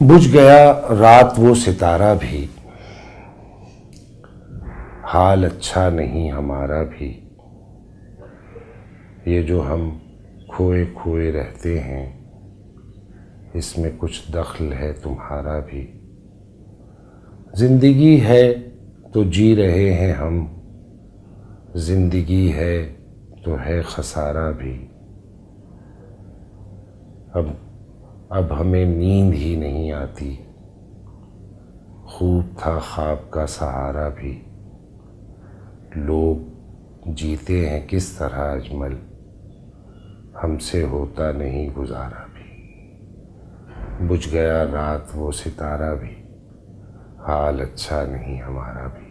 बुझ गया रात वो सितारा भी, हाल अच्छा नहीं हमारा भी। ये जो हम खोए खोए रहते हैं, इसमें कुछ दखल है तुम्हारा भी। जिंदगी है तो जी रहे हैं हम, जिंदगी है तो है खसारा भी। अब हमें नींद ही नहीं आती, खूब था ख्वाब का सहारा भी। लोग जीते हैं किस तरह अजमल, हमसे होता नहीं गुजारा भी। बुझ गया रात वो सितारा भी, हाल अच्छा नहीं हमारा भी।